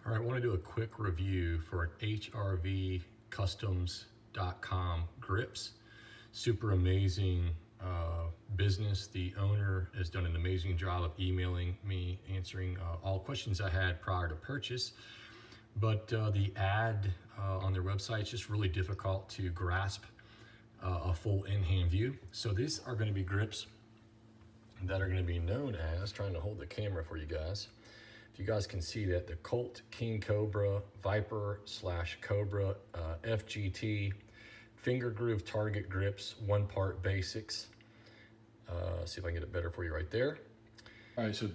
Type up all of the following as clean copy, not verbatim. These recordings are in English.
All right, I want to do a quick review for an HRVcustoms.com grips. Super amazing business. The owner has done an amazing job of emailing me, answering all questions I had prior to purchase. But the ad on their website is just really difficult to grasp a full in-hand view. So these are going to be grips that are going to be known as, trying to hold the camera for you guys. If you guys can see that, the Colt King Cobra Viper / Cobra FGT finger groove target grips, 1-part basics. See if I can get it better for you right there. All right, so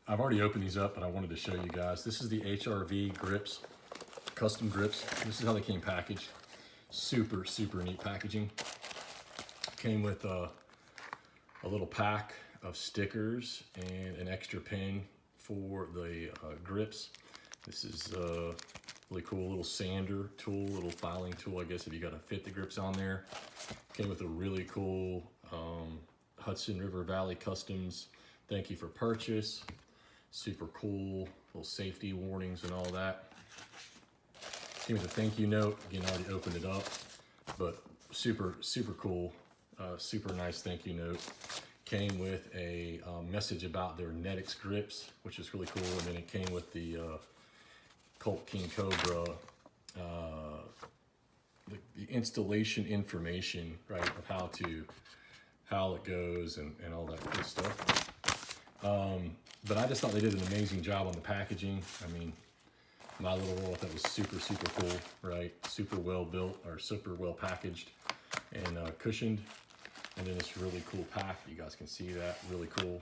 I've already opened these up, but I wanted to show you guys. This is the HRV grips, custom grips. This is how they came packaged. Super, super neat packaging. Came with a little pack of stickers and an extra pin for the grips. This is a really cool little sander tool, little filing tool, I guess, if you got to fit the grips on there. Came with a really cool Hudson River Valley Customs thank you for purchase. Super cool, little safety warnings and all that. Came with a thank you note. Again, I already opened it up, but super, super cool. Super nice thank you note. Came with a message about their Netix grips, which is really cool. And then it came with the Colt King Cobra, the installation information, right, of how it goes and all that good stuff. But I just thought they did an amazing job on the packaging. I mean, my little roll, I thought was super, super cool, right? Super well built, or super well packaged and cushioned. And then this really cool pack, you guys can see that, really cool.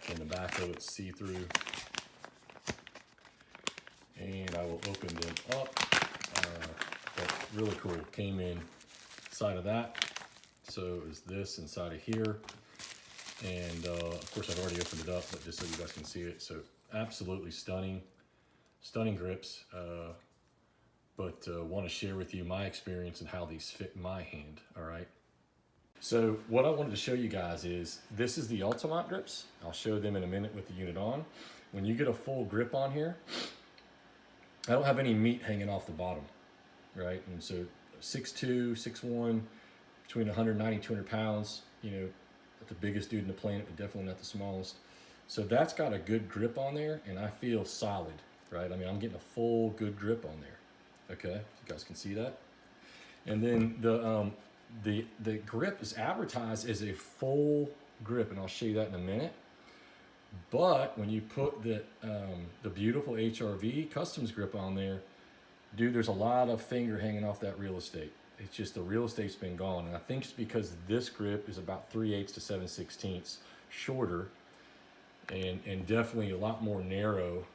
And the back of it's see-through. And I will open them up. But really cool, came in inside of that. So is this inside of here. And of course I've already opened it up, but just so you guys can see it. So absolutely stunning, stunning grips. But want to share with you my experience and how these fit in my hand, all right? So what I wanted to show you guys is, this is the Ultimate grips. I'll show them in a minute with the unit on. When you get a full grip on here, I don't have any meat hanging off the bottom, right? And so 6'2", 6'1", between 190, 200 pounds, you know, not the biggest dude in the planet, but definitely not the smallest. So that's got a good grip on there, and I feel solid, right? I mean, I'm getting a full good grip on there, okay? You guys can see that. And then the grip is advertised as a full grip, and I'll show you that in a minute. But when you put the beautiful HRV Customs grip on there, dude, there's a lot of finger hanging off that real estate. It's just the real estate's been gone. And I think it's because this grip is about 3/8 to 7/16 shorter, and definitely a lot more narrow,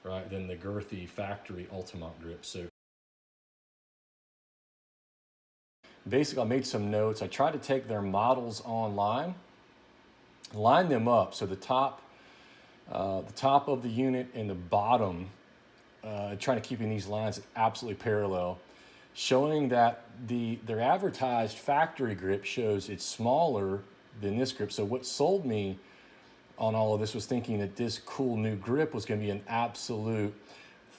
right, than the girthy factory Ultimate grip. So basically, I made some notes. I tried to take their models online, line them up. So the top of the unit and the bottom, trying to keep in these lines absolutely parallel, showing that their advertised factory grip shows it's smaller than this grip. So what sold me on all of this was thinking that this cool new grip was going to be an absolute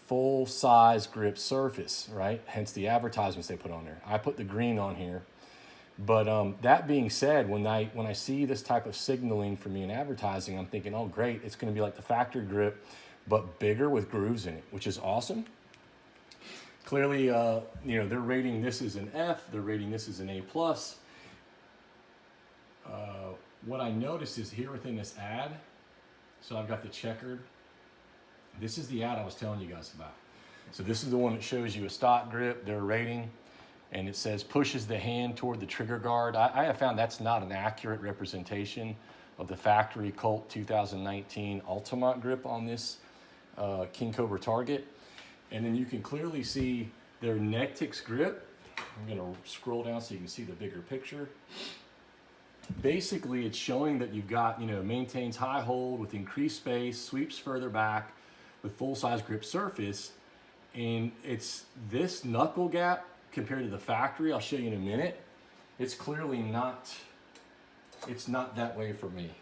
full-size grip surface, right? Hence the advertisements they put on there. I put the green on here. But that being said, when I see this type of signaling for me in advertising, I'm thinking, oh great, it's going to be like the factory grip, but bigger with grooves in it, which is awesome. Clearly, you know, they're rating this as an F, they're rating this as an A+. What I noticed is here within this ad, so I've got the checkered. This is the ad I was telling you guys about. So this is the one that shows you a stock grip, their rating, and it says pushes the hand toward the trigger guard. I have found that's not an accurate representation of the factory Colt 2019 Ultimate grip on this King Cobra target. And then you can clearly see their Netix grip. I'm gonna scroll down so you can see the bigger picture. Basically, it's showing that you've got, you know, maintains high hold with increased space, sweeps further back with full-size grip surface. And it's this knuckle gap compared to the factory, I'll show you in a minute. It's clearly not, it's not that way for me.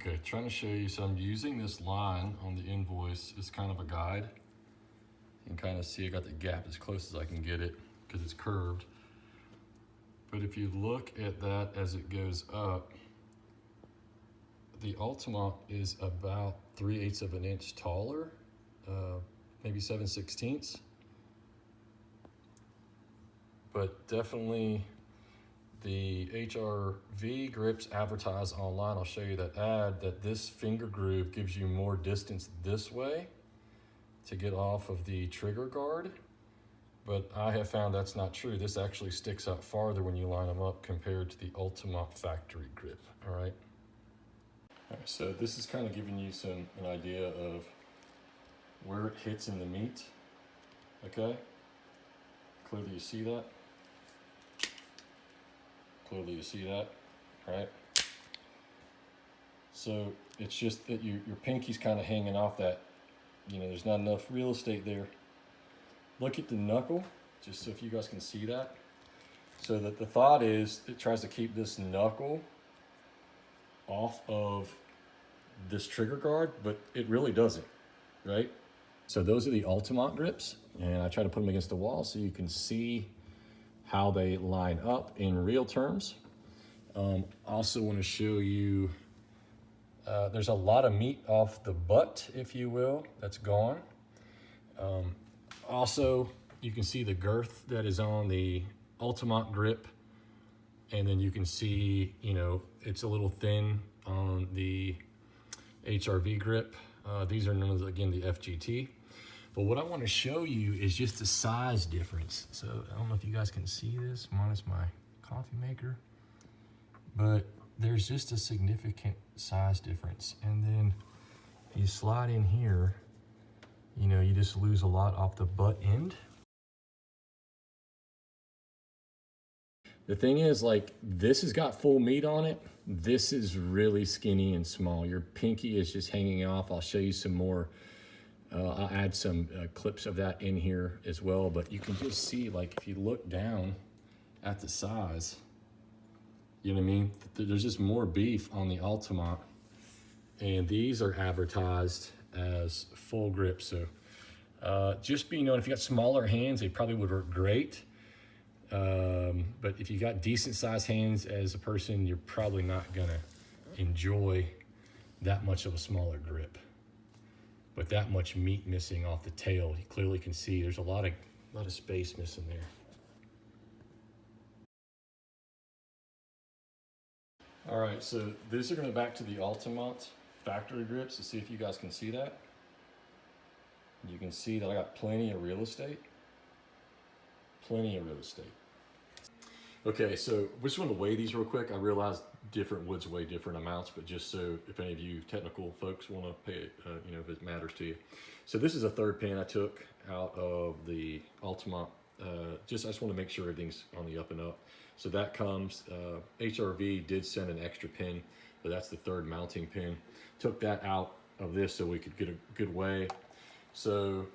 Okay, trying to show you, so I'm using this line on the invoice as kind of a guide. You can kind of see I got the gap as close as I can get it because it's curved. But if you look at that as it goes up, the Altamont is about 3/8 of an inch taller, maybe 7/16. But definitely the HRV grips advertised online, I'll show you that ad, that this finger groove gives you more distance this way to get off of the trigger guard. But I have found that's not true. This actually sticks out farther when you line them up compared to the Altamont factory grip, all right? All right, so this is kind of giving you an idea of where it hits in the meat, okay? Clearly you see that. Clearly you see that, right? So it's just that your pinky's kind of hanging off that, there's not enough real estate there. Look at the knuckle, just so if you guys can see that. So that the thought is it tries to keep this knuckle off of this trigger guard, but it really doesn't, right? So those are the Altamont grips, and I try to put them against the wall so you can see how they line up in real terms. Also want to show you, there's a lot of meat off the butt, if you will, that's gone. Also, you can see the girth that is on the Altamont grip, and then you can see, it's a little thin on the HRV grip. These are none of the, again, the FGT. But what I want to show you is just the size difference. So I don't know if you guys can see this, minus my coffee maker, but there's just a significant size difference. And then if you slide in here, you just lose a lot off the butt end. The thing is, like, this has got full meat on it. This is really skinny and small. Your pinky is just hanging off. I'll show you some more. I'll add some clips of that in here as well. But you can just see, like, if you look down at the size, you know what I mean? There's just more beef on the Altamont. And these are advertised as full grip. So just be known, if you got smaller hands, they probably would work great. But if you got decent sized hands as a person, you're probably not gonna enjoy that much of a smaller grip. But that much meat missing off the tail, you clearly can see there's a lot of space missing there. All right, so these are gonna back to the Altamont factory grips to see if you guys can see that. You can see that I got plenty of real estate. Plenty of real estate. Okay, so we just want to weigh these real quick. I realize different woods weigh different amounts, but just so if any of you technical folks want to pay it, if it matters to you. So this is a third pin I took out of the Altamont. I just want to make sure everything's on the up and up. So that comes, HRV did send an extra pin, but that's the third mounting pin. Took that out of this so we could get a good weigh. So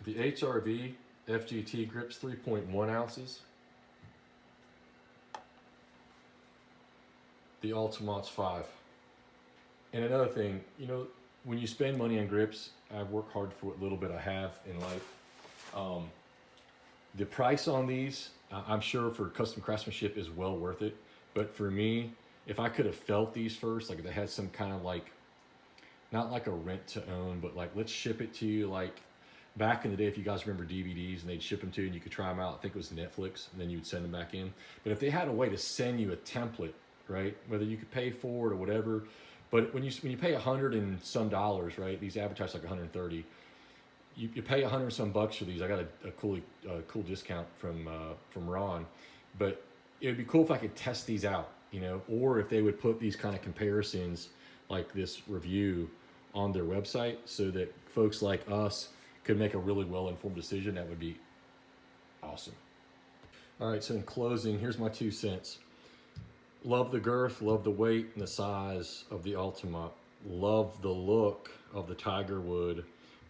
the HRV FGT grips 3.1 ounces. The Altamont's 5. And another thing, when you spend money on grips, I've worked hard for what little bit I have in life. The price on these, I'm sure for custom craftsmanship is well worth it. But for me, if I could have felt these first, like if they had some kind of like, not like a rent to own, but like let's ship it to you, like back in the day, if you guys remember DVDs and they'd ship them to you and you could try them out, I think it was Netflix, and then you would send them back in. But if they had a way to send you a template, right, whether you could pay for it or whatever, but when you pay $100 and some, right, these advertise like 130, you pay $100 and some bucks for these. I got a cool discount from Ron, but it would be cool if I could test these out, or if they would put these kind of comparisons like this review on their website so that folks like us could make a really well-informed decision. That would be awesome. All right, so in closing, here's my 2 cents. Love the girth, love the weight and the size of the Altamont. Love the look of the Tigerwood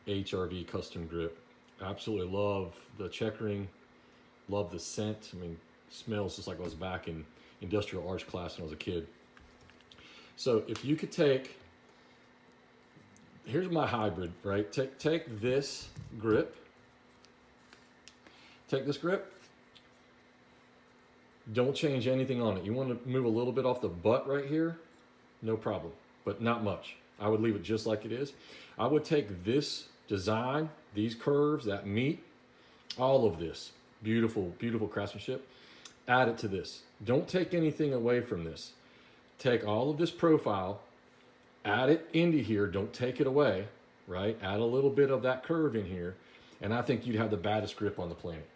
HRV custom grip. Absolutely love the checkering, love the scent. I mean, smells just like I was back in industrial arts class when I was a kid. So if you could take here's my hybrid, right? Take this grip. Take this grip. Don't change anything on it. You want to move a little bit off the butt right here? No problem, but not much. I would leave it just like it is. I would take this design, these curves, that meat, all of this, beautiful, beautiful craftsmanship, add it to this. Don't take anything away from this. Take all of this profile, add it into here, don't take it away, right? Add a little bit of that curve in here, and I think you'd have the baddest grip on the planet.